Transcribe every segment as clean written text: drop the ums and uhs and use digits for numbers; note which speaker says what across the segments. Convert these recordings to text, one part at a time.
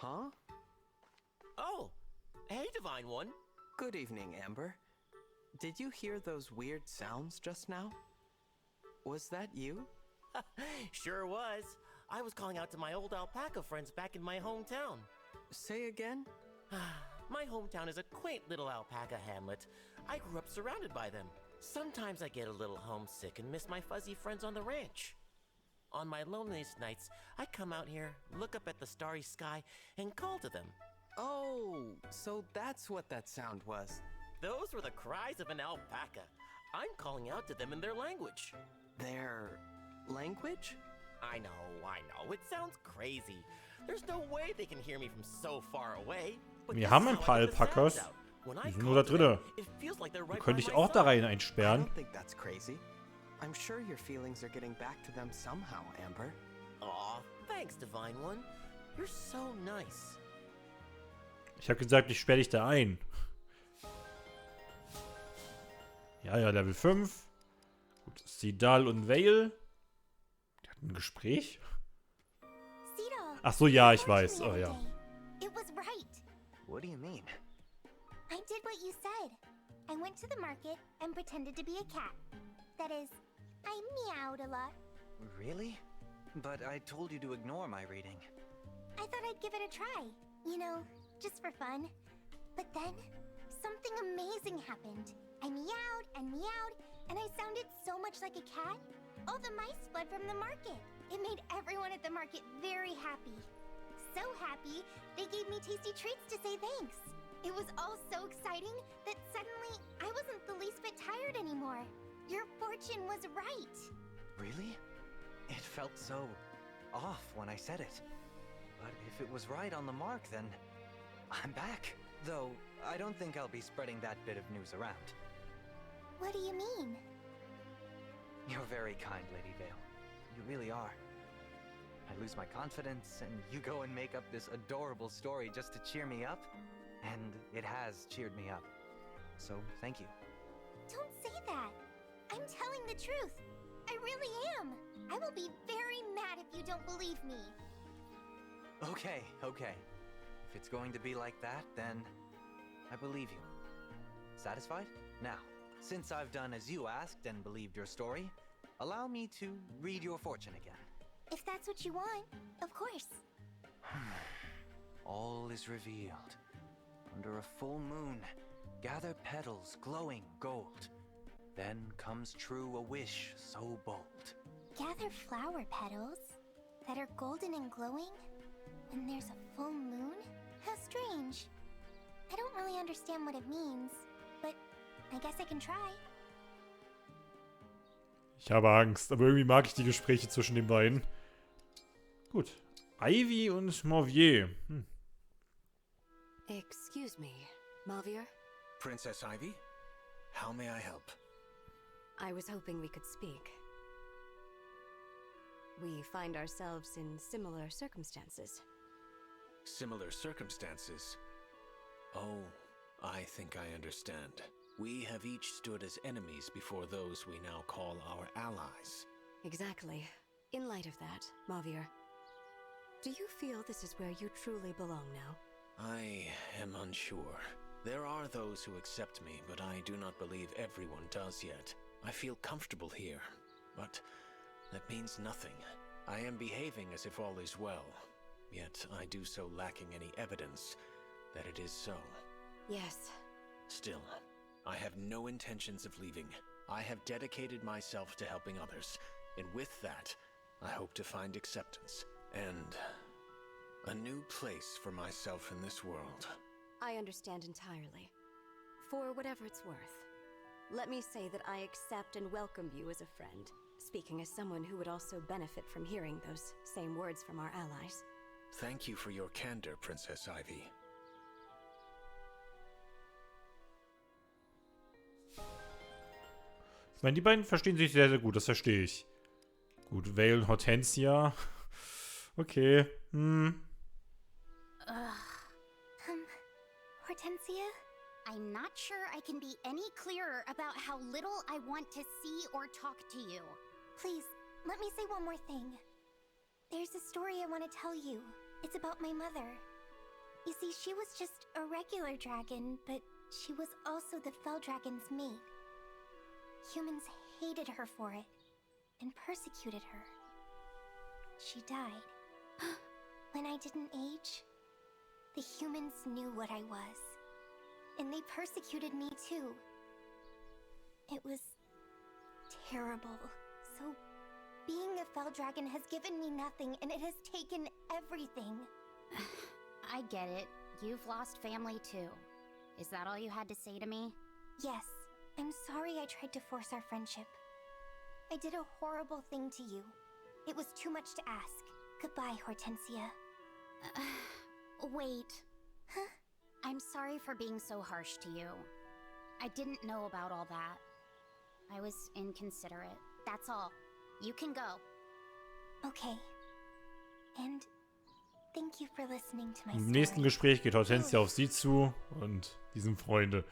Speaker 1: Huh?
Speaker 2: Oh, hey, Divine One.
Speaker 1: Good evening, Amber. Did you hear those weird sounds just now? Was that you?
Speaker 2: Sure was. I was calling out to my old alpaca friends back in my hometown.
Speaker 1: Say again?
Speaker 2: My hometown is a quaint little alpaca hamlet. I grew up surrounded by them. Sometimes I get a little homesick and miss my fuzzy friends on the ranch. On my loneliest nights, I come out here, look up at the starry sky, and call to them.
Speaker 1: Oh, so that's what that sound was.
Speaker 2: Those were the cries of an alpaca. I'm calling out to them in their language.
Speaker 1: Their language?
Speaker 2: I know. It sounds crazy. There's no way they can hear me from so far away. But
Speaker 3: Wir haben ein paar Alpakas. Die sind nur da drinne. Die könnte ich auch da rein
Speaker 1: I
Speaker 3: einsperren.
Speaker 1: don't think that's crazy. I'm sure your feelings are getting back to them somehow, Amber.
Speaker 2: Aw, thanks, Divine One. You're so nice.
Speaker 3: Ich habe gesagt, ich sperre dich da ein. Ja, Level 5. Gut, Sidal und Vale. Die hatten ein Gespräch. Ach so, ja, ich weiß. Oh ja.
Speaker 4: It was right.
Speaker 1: What do you mean?
Speaker 4: I did what you said. I went to the market and pretended to be a cat. That is, I meowed a lot.
Speaker 1: Really? But I told you to ignore my reading.
Speaker 4: I thought I'd give it a try. You know, just for fun. But then, something amazing happened. I meowed, and I sounded so much like a cat. All the mice fled from the market. It made everyone at the market very happy. So happy, they gave me tasty treats to say thanks. It was all so exciting that suddenly I wasn't the least bit tired anymore. Your fortune was right.
Speaker 1: Really? It felt so off when I said it. But if it was right on the mark, then I'm back. Though, I don't think I'll be spreading that bit of news around.
Speaker 4: What do you mean?
Speaker 1: You're very kind, Lady Vale. You really are. I lose my confidence, and you go and make up this adorable story just to cheer me up. And it has cheered me up. So, thank you.
Speaker 4: Don't say that. I'm telling the truth. I really am. I will be very mad if you don't believe me.
Speaker 1: Okay. If it's going to be like that, then I believe you. Satisfied? Now, since I've done as you asked and believed your story, allow me to read your fortune again.
Speaker 4: If that's what you want, of course.
Speaker 1: All is revealed. Under a full moon, gather petals glowing gold. Then comes true a wish so bold.
Speaker 4: Gather flower petals that are golden and glowing when there's a full moon? How strange. I don't really understand what it means, but I guess I can try.
Speaker 3: Ich habe Angst, aber irgendwie mag ich die Gespräche zwischen den beiden. Gut. Ivy und Mauvier.
Speaker 5: Excuse me, Mauvier?
Speaker 6: Princess Ivy? How may I help?
Speaker 5: I was hoping we could speak. We find ourselves in similar circumstances.
Speaker 6: Similar circumstances? Oh, I think I understand. We have each stood as enemies before those we now call our allies.
Speaker 5: Exactly. In light of that, Mauvier, do you feel this is where you truly belong now?
Speaker 6: I am unsure. There are those who accept me, but I do not believe everyone does yet. I feel comfortable here, but that means nothing. I am behaving as if all is well, yet I do so lacking any evidence that it is so.
Speaker 5: Yes.
Speaker 6: Still, I have no intentions of leaving. I have dedicated myself to helping others, and with that, I hope to find acceptance and a new place for myself in this world.
Speaker 5: I understand entirely. For whatever it's worth, let me say that I accept and welcome you as a friend, speaking as someone who would also benefit from hearing those same words from our allies.
Speaker 6: Thank you for your candor, Princess Ivy.
Speaker 3: Ich meine, die beiden verstehen sich sehr, sehr gut. Das verstehe ich. Gut, Vale und Hortensia. Okay.
Speaker 4: Hortensia?
Speaker 7: I'm not sure I can be any clearer about how little I want to see or talk to you.
Speaker 4: Please, let me say one more thing. There's a story I want to tell you. It's about my mother. You see, she was just a regular dragon, but she was also the Fell Dragon's mate. Humans hated her for it, and persecuted her. She died. When I didn't age, the humans knew what I was. And they persecuted me too. It was terrible. So, being a Fell Dragon has given me nothing, and it has taken everything.
Speaker 7: I get it. You've lost family too. Is that all you had to say to me?
Speaker 4: Yes. I'm sorry I tried to force our friendship. I did a horrible thing to you. It was too much to ask. Goodbye, Hortensia.
Speaker 7: Wait.
Speaker 4: Huh?
Speaker 7: I'm sorry for being so harsh to you. I didn't know about all that. I was inconsiderate. That's all. You can go.
Speaker 4: Okay. And thank you for listening to my
Speaker 3: Im
Speaker 4: story.
Speaker 3: nächsten Gespräch geht Hortensia auf sie zu und die sind Freunde.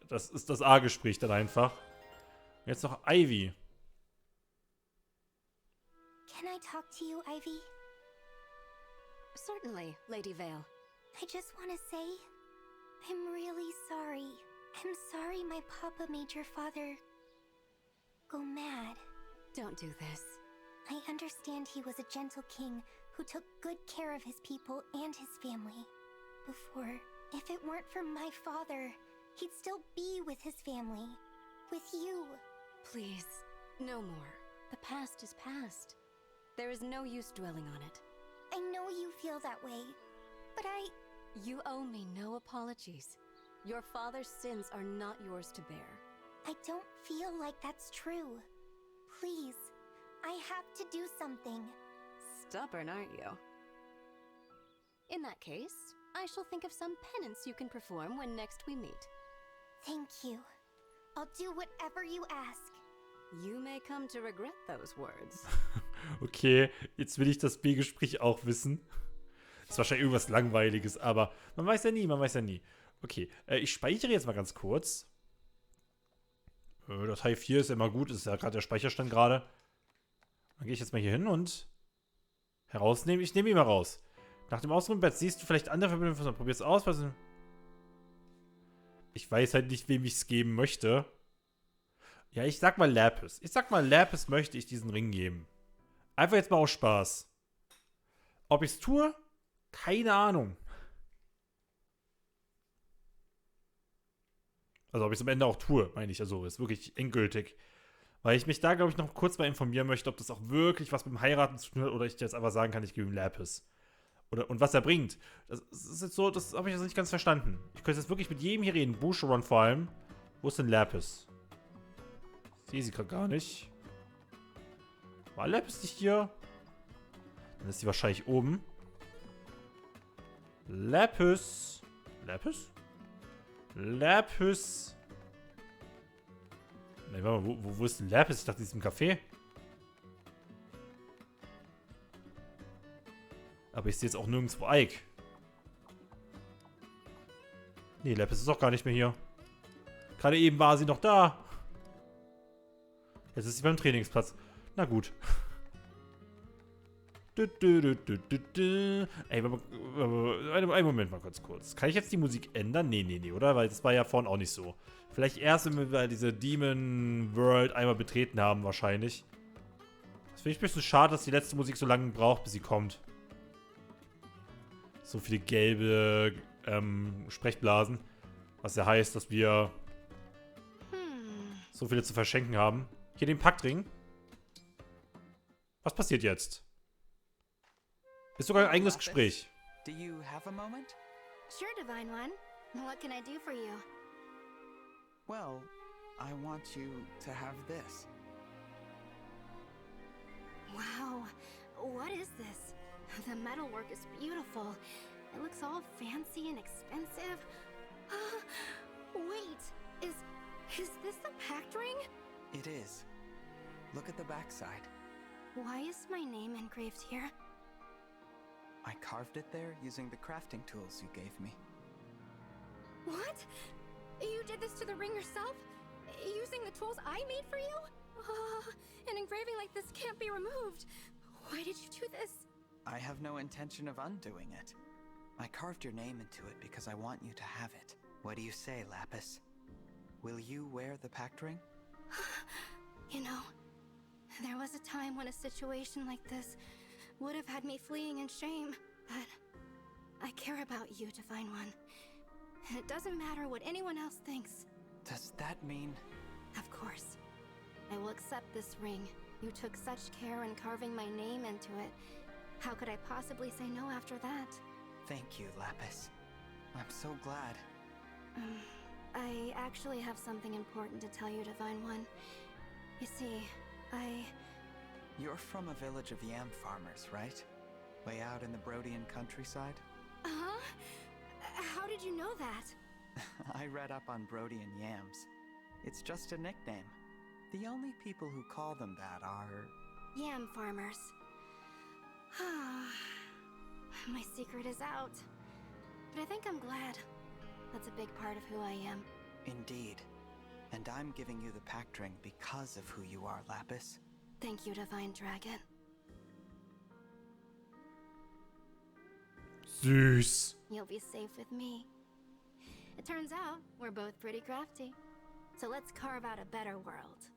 Speaker 3: Das ist das A-Gespräch dann einfach. Jetzt noch Ivy.
Speaker 4: Can I talk to you, Ivy?
Speaker 5: Certainly, Lady Vale.
Speaker 4: I just want to say, I'm really sorry. I'm sorry my papa made your father go mad.
Speaker 5: Don't do this.
Speaker 4: I understand he was a gentle king who took good care of his people and his family. Before, if it weren't for my father, he'd still be with his family. With you.
Speaker 5: Please, no more. The past is past. There is no use dwelling on it.
Speaker 4: I know you feel that way, but
Speaker 5: You owe me no apologies. Your father's sins are not yours to bear.
Speaker 4: I don't feel like that's true. Please, I have to do something.
Speaker 5: Stubborn, aren't you? In that case, I shall think of some penance you can perform when next we meet.
Speaker 4: Thank you. I'll do whatever you ask.
Speaker 5: You may come to regret those words.
Speaker 3: Okay, jetzt will ich das B-Gespräch auch wissen. Ist wahrscheinlich irgendwas Langweiliges, aber man weiß ja nie, man weiß ja nie. Okay, ich speichere jetzt mal ganz kurz. Datei 4 ist ja immer gut, ist ja gerade der Speicherstand gerade. Dann gehe ich jetzt mal hier hin und herausnehmen. Ich nehme ihn mal raus. Nach dem Ausruhen im Bett siehst du vielleicht andere Verbindungen. Probier's aus. Ich weiß halt nicht, wem ich es geben möchte. Ja, ich sag mal Lapis. Ich sag mal, Lapis möchte ich diesen Ring geben. Einfach jetzt mal aus Spaß. Ob ich es tue? Keine Ahnung. Also ob ich es am Ende auch tue, meine ich. Also ist wirklich endgültig. Weil ich mich da, glaube ich, noch kurz mal informieren möchte, ob das auch wirklich was mit dem Heiraten zu tun hat oder ich jetzt einfach sagen kann, ich gebe ihm Lapis. Und was er bringt. Das ist jetzt so, das habe ich jetzt nicht ganz verstanden. Ich könnte jetzt wirklich mit jedem hier reden. Busheron vor allem. Wo ist denn Lapis? Ich sehe sie gerade gar nicht. War Lapis nicht hier? Dann ist sie wahrscheinlich oben. Lapis. Lapis? Lapis. Nein, warte mal, wo ist denn Lapis? Ich dachte, sie ist im Café. Aber ich sehe jetzt auch nirgendwo Ike. Nee, Lapis ist auch gar nicht mehr hier. Gerade eben war sie noch da. Jetzt ist sie beim Trainingsplatz. Na gut. Ey, einen Moment mal kurz. Kann ich jetzt die Musik ändern? Nee, oder? Weil das war ja vorhin auch nicht so. Vielleicht erst, wenn wir diese Demon World einmal betreten haben, wahrscheinlich. Das finde ich ein bisschen schade, dass die letzte Musik so lange braucht, bis sie kommt. So viele gelbe Sprechblasen. Was ja heißt, dass wir so viele zu verschenken haben. Hier den Paktring. Was passiert jetzt? Ist sogar ein eigenes Gespräch.
Speaker 1: Do you have a moment?
Speaker 4: Sure, Divine One. What can I do for you?
Speaker 8: Well, I want you to have this.
Speaker 4: Wow, what is this? The metalwork is beautiful. It looks all fancy and expensive. Wait, is this the Paktring?
Speaker 8: It is. Look at the backside.
Speaker 4: Why is my name engraved here?
Speaker 8: I carved it there using the crafting tools you gave me.
Speaker 4: What? You did this to the ring yourself? Using the tools I made for you? An engraving like this can't be removed. Why did you do this?
Speaker 8: I have no intention of undoing it. I carved your name into it because I want you to have it. What do you say, Lapis? Will you wear the Paktring?
Speaker 4: You know, there was a time when a situation like this would have had me fleeing in shame, but I care about you, Divine One. And it doesn't matter what anyone else thinks.
Speaker 8: Does that mean...
Speaker 4: Of course. I will accept this ring. You took such care in carving my name into it. How could I possibly say no after that?
Speaker 8: Thank you, Lapis. I'm so glad.
Speaker 4: I actually have something important to tell you, Divine One. You see,
Speaker 8: You're from a village of yam farmers, right? Way out in the Brodian countryside?
Speaker 4: Uh-huh? How did you know that?
Speaker 8: I read up on Brodian yams. It's just a nickname. The only people who call them that are...
Speaker 4: Yam farmers. My secret is out. But I think I'm glad. That's a big part of who I am.
Speaker 8: Indeed. And I'm giving you the Paktring because of who you are, Lapis.
Speaker 4: Thank you, Divine Dragon.
Speaker 3: Süß.
Speaker 4: You'll be safe with me. It turns out we're both pretty crafty. So let's carve out a better world.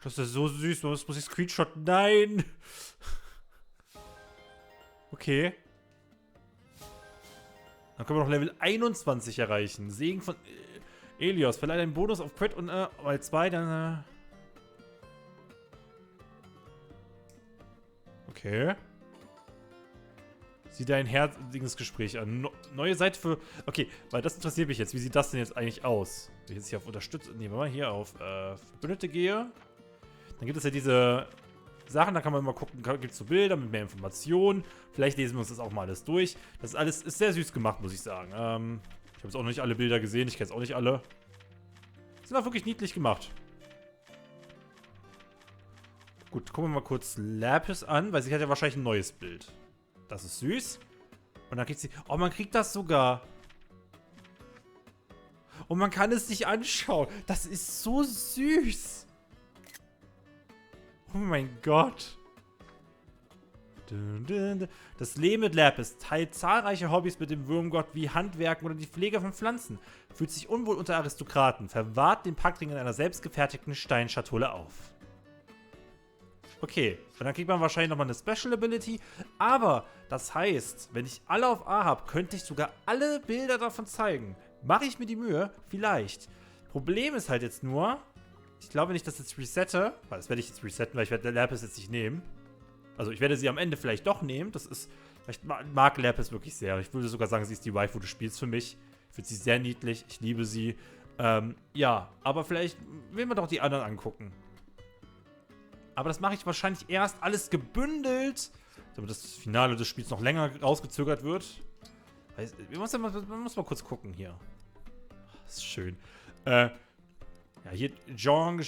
Speaker 3: Das ist so süß. Was muss ich screenshotten? Nein. Okay. Dann können wir noch Level 21 erreichen. Segen von Elios. Verleiht einen Bonus auf Crit und bei 2 dann... Okay. Sieh dein herziges Gespräch an. Neue Seite für... Okay, weil das interessiert mich jetzt. Wie sieht das denn jetzt eigentlich aus? Wenn ich jetzt hier auf Unterstützung... Nehmen wir mal hier auf Verbündete gehe. Dann gibt es ja diese Sachen, da kann man mal gucken, gibt es so Bilder mit mehr Informationen. Vielleicht lesen wir uns das auch mal alles durch. Das alles ist sehr süß gemacht, muss ich sagen. Ich habe jetzt auch noch nicht alle Bilder gesehen. Ich kenne es auch nicht alle. Sind auch wirklich niedlich gemacht. Gut, gucken wir mal kurz Lapis an, weil sie hat ja wahrscheinlich ein neues Bild. Das ist süß. Und dann kriegt sie... Oh, man kriegt das sogar. Und man kann es sich anschauen. Das ist so süß. Oh mein Gott. Das Leben mit Lapis teilt zahlreiche Hobbys mit dem Würmgott wie Handwerken oder die Pflege von Pflanzen. Fühlt sich unwohl unter Aristokraten. Verwahrt den Paktring in einer selbstgefertigten Steinschatulle auf. Okay, und dann kriegt man wahrscheinlich nochmal eine Special Ability. Aber das heißt, wenn ich alle auf A habe, könnte ich sogar alle Bilder davon zeigen. Mache ich mir die Mühe? Vielleicht. Problem ist halt jetzt nur, ich glaube, wenn ich das jetzt resette, weil das werde ich jetzt resetten, weil ich werde Lapis jetzt nicht nehmen. Also ich werde sie am Ende vielleicht doch nehmen. Das ist, ich mag Lapis wirklich sehr. Ich würde sogar sagen, sie ist die Waifu des Spiels für mich. Ich finde sie sehr niedlich. Ich liebe sie. Ja, aber vielleicht will man doch die anderen angucken. Aber das mache ich wahrscheinlich erst alles gebündelt, damit das Finale des Spiels noch länger rausgezögert wird. Man muss mal kurz gucken hier. Das ist schön. Ja, hier Zhong.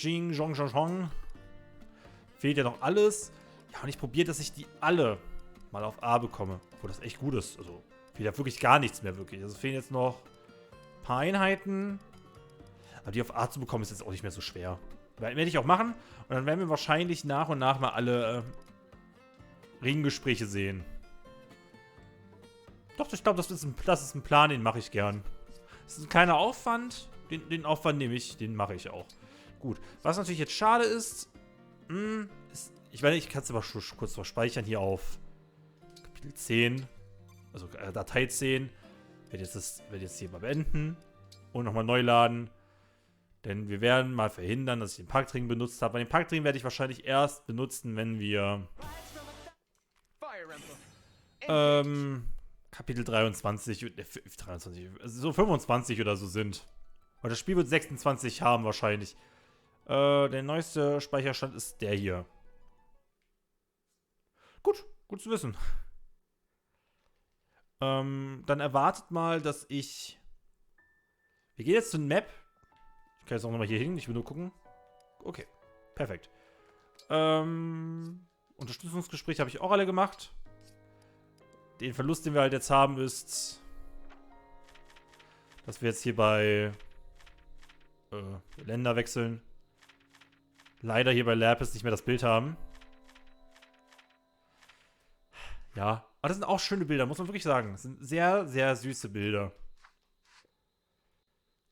Speaker 3: Fehlt ja noch alles. Ja, und ich probiere, dass ich die alle mal auf A bekomme. Obwohl das echt gut ist. Also fehlt ja wirklich gar nichts mehr wirklich. Also fehlen jetzt noch ein paar Einheiten. Aber die auf A zu bekommen ist jetzt auch nicht mehr so schwer. Werde ich auch machen. Und dann werden wir wahrscheinlich nach und nach mal alle Ringgespräche sehen. Doch, ich glaube, das ist ein Plan, den mache ich gern. Das ist ein kleiner Aufwand. Den Aufwand nehme ich, den mache ich auch. Gut. Was natürlich jetzt schade ist, ich kann es aber kurz noch speichern hier auf Kapitel 10. Also Datei 10. Werde jetzt hier mal beenden. Und nochmal neu laden. Denn wir werden mal verhindern, dass ich den Paktring benutzt habe. Weil den Paktring werde ich wahrscheinlich erst benutzen, wenn wir Kapitel 23, also so 25 oder so sind. Und das Spiel wird 26 haben wahrscheinlich. Der neueste Speicherstand ist der hier. Gut zu wissen. Dann erwartet mal, dass ich... Wir gehen jetzt zur Map. Ich kann jetzt auch nochmal hier hin, ich will nur gucken. Okay, perfekt. Unterstützungsgespräch habe ich auch alle gemacht. Den Verlust, den wir halt jetzt haben, ist, dass wir jetzt hier bei Länder wechseln. Leider hier bei Lapis nicht mehr das Bild haben. Ja, aber das sind auch schöne Bilder, muss man wirklich sagen. Das sind sehr, sehr süße Bilder.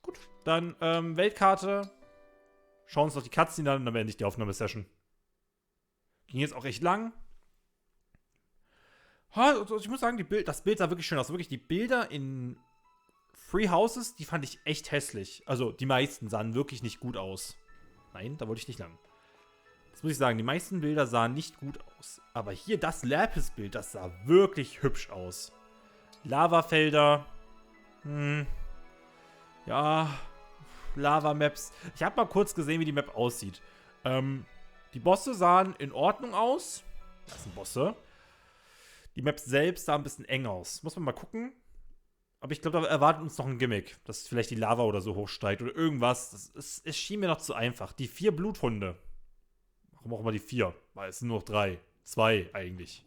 Speaker 3: Gut, dann Weltkarte. Schauen uns noch die Cutscene an und dann beende ich die Aufnahmesession. Ging jetzt auch recht lang. Also ich muss sagen, das Bild sah wirklich schön aus. Wirklich, die Bilder in Free Houses, die fand ich echt hässlich. Also die meisten sahen wirklich nicht gut aus. Nein, da wollte ich nicht lang. Das muss ich sagen, die meisten Bilder sahen nicht gut aus. Aber hier das Lapis-Bild, das sah wirklich hübsch aus. Lavafelder. Ja, Lava-Maps. Ich habe mal kurz gesehen, wie die Map aussieht. Die Bosse sahen in Ordnung aus. Das sind Bosse. Die Map selbst sah ein bisschen eng aus. Muss man mal gucken. Aber ich glaube, da erwartet uns noch ein Gimmick. Dass vielleicht die Lava oder so hochsteigt oder irgendwas. Es schien mir noch zu einfach. Die 4 Bluthunde. Warum auch immer die 4? Weil es sind nur noch 3. 2 eigentlich.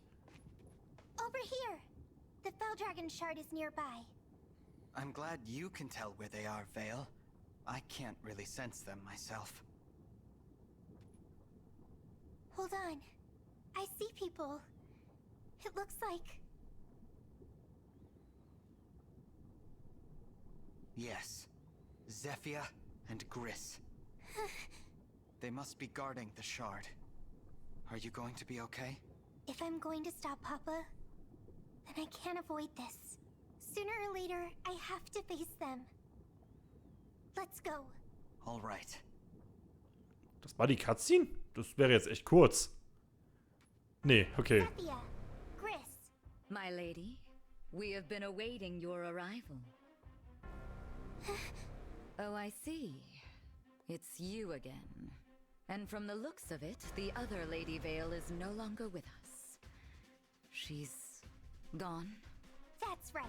Speaker 4: Over here. The Fell Dragon shard is nearby.
Speaker 8: I'm glad you can tell where they are, Vale. I can't really sense them myself.
Speaker 4: Hold on. I see people. It looks like...
Speaker 8: Yes. Zephia and Gris. They must be guarding the shard. Are you going to be okay?
Speaker 4: If I'm going to stop Papa, then I can't avoid this. Sooner or later, I have to face them. Let's go.
Speaker 8: All right.
Speaker 3: Das war die Cutscene? Das wäre jetzt echt kurz. Nee, okay.
Speaker 4: Zephia, Gris.
Speaker 9: My lady, we have been awaiting your arrival. Oh, I see. It's you again. And from the looks of it, the other Lady Vale is no longer with us. She's gone?
Speaker 4: That's right.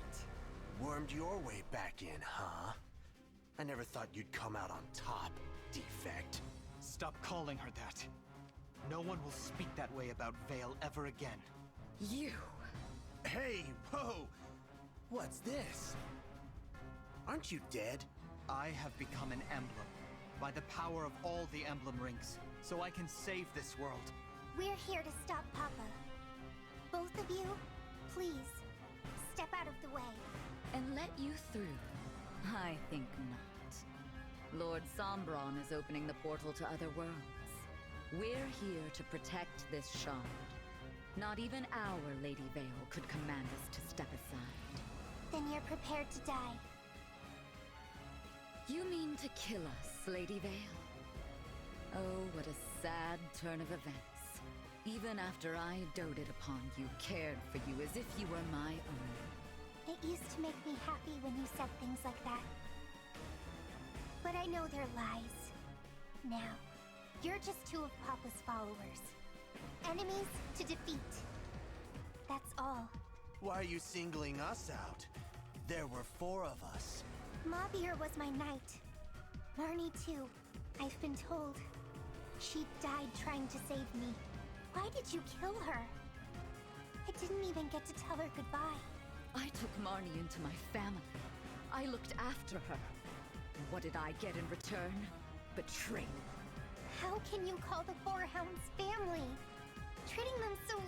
Speaker 10: Wormed your way back in, huh? I never thought you'd come out on top, defect.
Speaker 8: Stop calling her that. No one will speak that way about Vale ever again.
Speaker 9: You!
Speaker 10: Hey, whoa! What's this? Aren't you dead?
Speaker 8: I have become an emblem. By the power of all the emblem rings, so I can save this world.
Speaker 4: We're here to stop Papa. Both of you, please, step out of the way.
Speaker 9: And let you through? I think not. Lord Sombron is opening the portal to other worlds. We're here to protect this shard. Not even our Lady Vale could command us to step aside.
Speaker 4: Then you're prepared to die.
Speaker 9: You mean to kill us, Lady Vale? Oh, what a sad turn of events. Even after I doted upon you, cared for you as if you were my own.
Speaker 4: It used to make me happy when you said things like that. But I know they're lies. Now, you're just 2 of Papa's followers. Enemies to defeat. That's all.
Speaker 10: Why are you singling us out? There were 4 of us.
Speaker 4: Mabir was my knight. Marnie too, I've been told. She died trying to save me. Why did you kill her? I didn't even get to tell her goodbye.
Speaker 9: I took Marnie into my family. I looked after her. What did I get in return? Betrayal.
Speaker 4: How can you call the 4 Hounds family? Treating them so...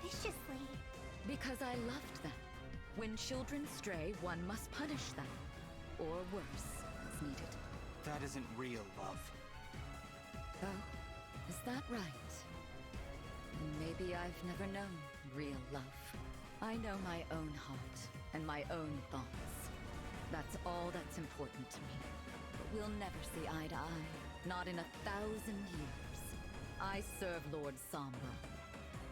Speaker 4: viciously.
Speaker 9: Because I loved them. When children stray, one must punish them. Or worse, as needed.
Speaker 8: That isn't real love.
Speaker 9: Oh, is that right? Maybe I've never known real love. I know my own heart and my own thoughts. That's all that's important to me. But we'll never see eye to eye. Not in 1,000 years. I serve Lord Sombra.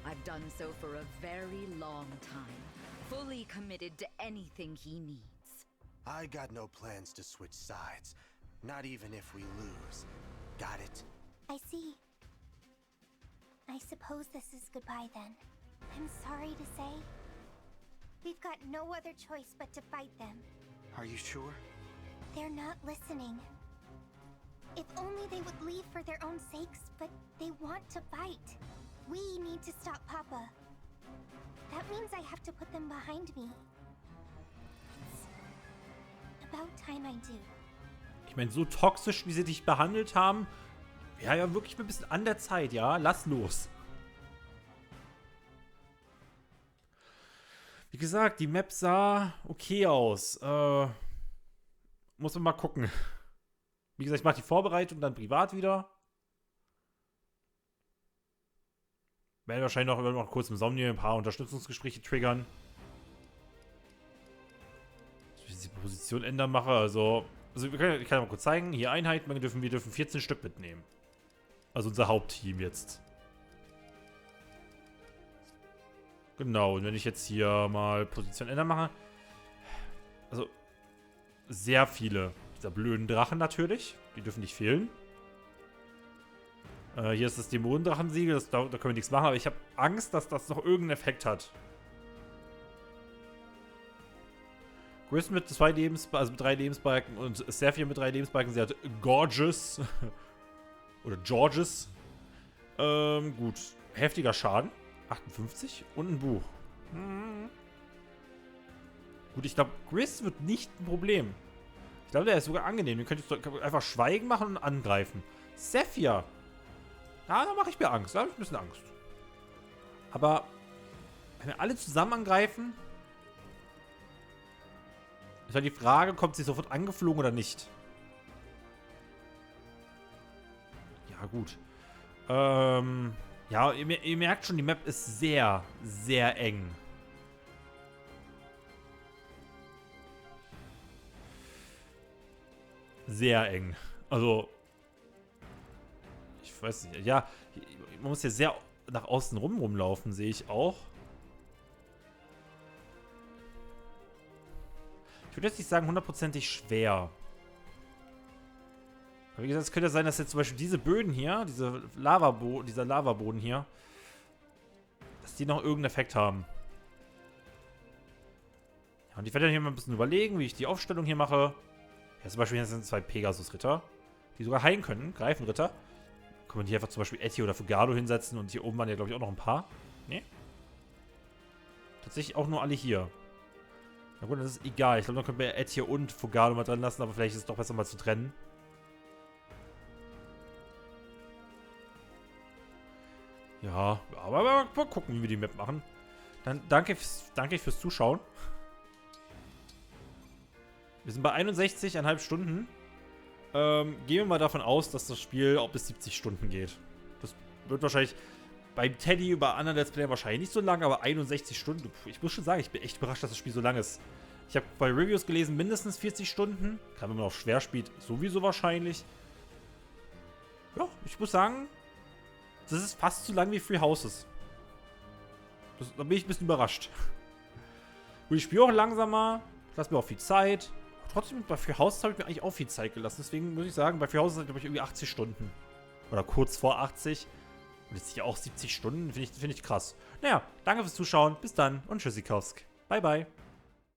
Speaker 9: I've done so for a very long time. Fully committed to anything he needs.
Speaker 10: I got no plans to switch sides. Not even if we lose. Got it?
Speaker 4: I see. I suppose this is goodbye then. I'm sorry to say. We've got no other choice but to fight them.
Speaker 8: Are you sure?
Speaker 4: They're not listening. If only they would leave for their own sakes, but they want to fight. We need to stop Papa. That means I have to put them behind me. It's about time I do.
Speaker 3: Ich meine, so toxisch, wie sie dich behandelt haben, wäre ja wirklich ein bisschen an der Zeit, ja? Lass los. gesagt, die Map sah okay aus. Muss man mal gucken. Wie gesagt, ich mache die Vorbereitung dann privat wieder. Werde wahrscheinlich noch kurz im Somni ein paar Unterstützungsgespräche triggern. Dass ich die Position ändern mache. Also ich kann ja mal kurz zeigen. Hier Einheiten, wir dürfen 14 Stück mitnehmen. Also unser Hauptteam jetzt. Genau, und wenn ich jetzt hier mal Position ändern mache. Also sehr viele dieser blöden Drachen natürlich. Die dürfen nicht fehlen. Hier ist das Dämonendrachensiegel, da können wir nichts machen, aber ich habe Angst, dass das noch irgendeinen Effekt hat. Gris mit 2 mit 3 Lebensbalken und sehr viel mit 3 Lebensbalken. Sie hat Gorgeous. Oder Georges. Gut. Heftiger Schaden. 58 und ein Buch. Gut, ich glaube, Gris wird nicht ein Problem. Ich glaube, der ist sogar angenehm. Den könntest du einfach schweigen machen und angreifen. Sephir. Ja, da mache ich mir Angst. Da habe ich ein bisschen Angst. Aber wenn wir alle zusammen angreifen, ist halt die Frage, kommt sie sofort angeflogen oder nicht? Ja, gut. Ja, ihr merkt schon, die Map ist sehr, sehr eng. Sehr eng. Also, ich weiß nicht. Ja, man muss hier sehr nach außen rumlaufen, sehe ich auch. Ich würde jetzt nicht sagen, hundertprozentig schwer. Aber wie gesagt, es könnte sein, dass jetzt zum Beispiel diese Böden hier, dieser Lavaboden hier, dass die noch irgendeinen Effekt haben. Ja, und ich werde dann hier mal ein bisschen überlegen, wie ich die Aufstellung hier mache. Ja, zum Beispiel hier sind 2 Pegasus-Ritter, die sogar heilen können, Greifenritter. Kann man hier einfach zum Beispiel Etty oder Fugado hinsetzen und hier oben waren ja, glaube ich, auch noch ein paar. Nee. Tatsächlich auch nur alle hier. Na gut, das ist egal. Ich glaube, dann können wir Etty und Fugado mal dran lassen, aber vielleicht ist es doch besser mal zu trennen. Ja, aber mal gucken, wie wir die Map machen. Dann danke fürs Zuschauen. Wir sind bei 61,5 Stunden. Gehen wir mal davon aus, dass das Spiel auch bis 70 Stunden geht. Das wird wahrscheinlich beim Teddy über anderen Let's Player wahrscheinlich nicht so lang, aber 61 Stunden. Ich muss schon sagen, ich bin echt überrascht, dass das Spiel so lang ist. Ich habe bei Reviews gelesen, mindestens 40 Stunden. Gerade wenn man auf schwer spielt, sowieso wahrscheinlich. Ja, ich muss sagen, das ist fast so lang wie Free Houses. Da bin ich ein bisschen überrascht. Und ich spiele auch langsamer. Ich lasse mir auch viel Zeit. Trotzdem, bei Free Houses habe ich mir eigentlich auch viel Zeit gelassen. Deswegen muss ich sagen, bei Free Houses habe ich irgendwie 80 Stunden. Oder kurz vor 80. Und jetzt hier auch 70 Stunden. Finde ich krass. Naja, danke fürs Zuschauen. Bis dann und tschüssikowsk. Bye, bye.